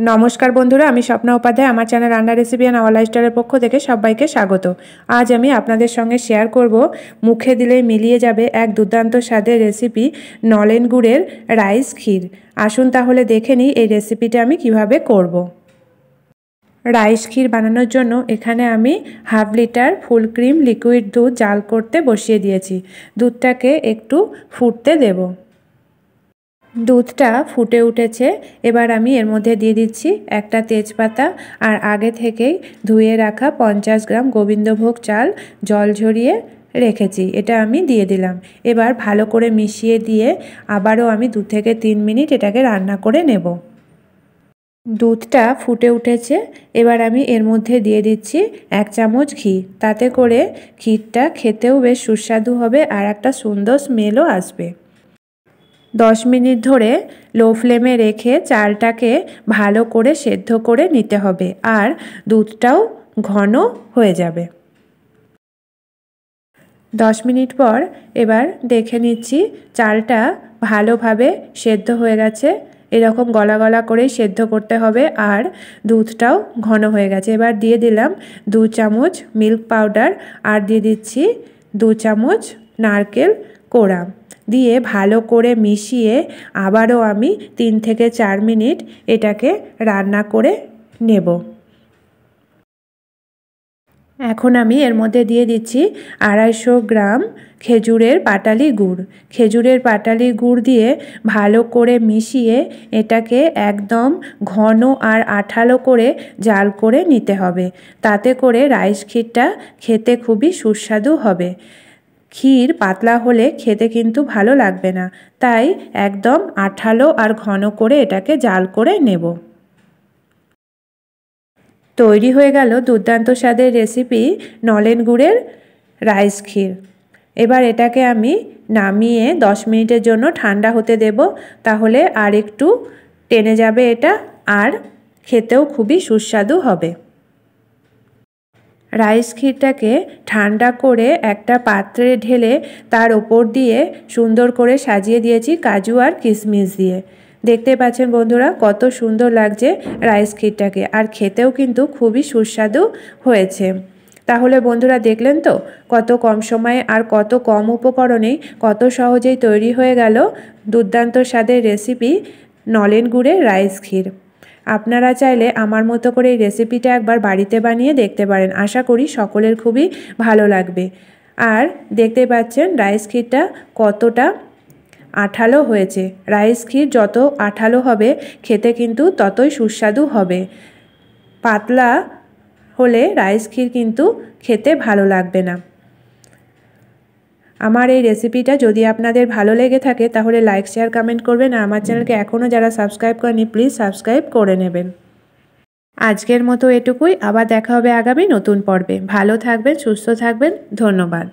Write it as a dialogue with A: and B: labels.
A: नमस्कार बंधुरा आमी स्वप्ना उपाध्याय आमार चैनल रान्ना रेसिपि एंड आवर लाइफस्टाइलेर पक्ष थेके सबाइके स्वागत। आज आमी आपनादेर संगे शेयर करब मुखे दिलेई मिलिये जाबे एक दुर्दान्त स्वादेर रेसिपि नलेन गुड़ेर राइस क्षीर। आसुन ताहले देखे निई एई रेसिपिटा आमी किभाबे करब। राइस क्षीर बानानोर जोन्नो एखाने आमी half litre full cream liquid दूध जाल करते बसिए दिएछि। दूधटाके एकटू फुटते देब। दूधटा फुटे उठेছে। এবার আমি এর মধ্যে দিয়ে দিচ্ছি একটা তেজপাতা আর আগে থেকেই ধুয়ে রাখা 50 গ্রাম গোবিন্দভোগ চাল জল ঝরিয়ে রেখেছি, এটা আমি দিয়ে দিলাম। এবার ভালো করে মিশিয়ে দিয়ে আবারও আমি 2 থেকে 3 মিনিট এটাকে রান্না করে নেব। দুধটা ফুটে উঠেছে। এবার আমি এর মধ্যে দিয়ে দিচ্ছি 1 চামচ ঘি। তাতে করে ক্ষীরটা খেতেও বেশ সুস্বাদু হবে আর একটা সুন্দর স্মেলও আসবে। 10 মিনিট ধরে লো ফ্লেমে রেখে চালটাকে ভালো করে সেদ্ধ করে নিতে হবে আর দুধটাও ঘন হয়ে যাবে। 10 মিনিট পর এবার দেখে নিচ্ছি চালটা ভালোভাবে সেদ্ধ হয়ে গেছে। এরকম গলা গলা করে সেদ্ধ করতে হবে আর দুধটাও ঘন হয়ে গেছে। এবার দিয়ে দিলাম 2 চামচ মিল্ক পাউডার আর দিয়ে দিচ্ছি 2 চামচ নারকেল কোড়া দিয়ে ভালো করে মিশিয়ে আবারও আমি 3 থেকে 4 মিনিট এটাকে রান্না করে নেব। এখন আমি এর মধ্যে দিয়ে দিচ্ছি 250 গ্রাম খেজুরের পাটালি গুড়। খেজুরের পাটালি গুড় দিয়ে ভালো করে মিশিয়ে এটাকে একদম ঘন আর আঠালো করে জাল করে নিতে হবে। তাতে করে রাইস ক্ষীরটা খেতে খুবই সুস্বাদু হবে। ক্ষীর পাতলা হলে খেতে কিন্তু ভালো লাগবে না, তাই একদম আঠালো আর ঘন করে এটাকে জাল করে নেব। তৈরি হয়ে গেল দুর্দান্ত স্বাদের রেসিপি নলেন গুড়ের রাইস ক্ষীর। এবার এটাকে আমি নামিয়ে 10 মিনিটের জন্য ঠান্ডা হতে দেব, তাহলে আর একটু টেনে যাবে এটা আর খেতেও খুবই সুস্বাদু হবে। রাইস ক্ষীরটাকে ঠান্ডা করে একটা পাত্রে ঢেলে তার ওপর দিয়ে সুন্দর করে সাজিয়ে দিয়েছি কাজু আর কিশমিশ দিয়ে। দেখতে পাচ্ছেন বন্ধুরা কত সুন্দর লাগছে রাইস ক্ষীরটাকে, আর খেতেও কিন্তু খুবই সুস্বাদু হয়েছে। তাহলে বন্ধুরা দেখলেন তো কত কম সময়ে আর কত কম উপকরণেই কত সহজেই তৈরি হয়ে গেল দুর্দান্ত স্বাদের রেসিপি নলেন গুড়ের রাইস ক্ষীর। আপনারা চাইলে আমার মতো করে এই রেসিপিটা একবার বাড়িতে বানিয়ে দেখতে পারেন। আশা করি সকলের খুবই ভালো লাগবে। আর দেখতে পাচ্ছেন রাইস ক্ষীরটা কতটা আঠালো হয়েছে। রাইস ক্ষীর যত আঠালো হবে খেতে কিন্তু ততই সুস্বাদু হবে। পাতলা হলে রাইস ক্ষীর কিন্তু খেতে ভালো লাগবে না। আমার এই রেসিপিটা যদি আপনাদের ভালো লেগে থাকে তাহলে লাইক শেয়ার কমেন্ট করবেন আর আমার চ্যানেলকে এখনও যারা সাবস্ক্রাইব করেনি প্লিজ সাবস্ক্রাইব করে নেবেন। আজকের মতো এটুকুই, আবার দেখা হবে আগামী নতুন পর্বে। ভালো থাকবেন, সুস্থ থাকবেন, ধন্যবাদ।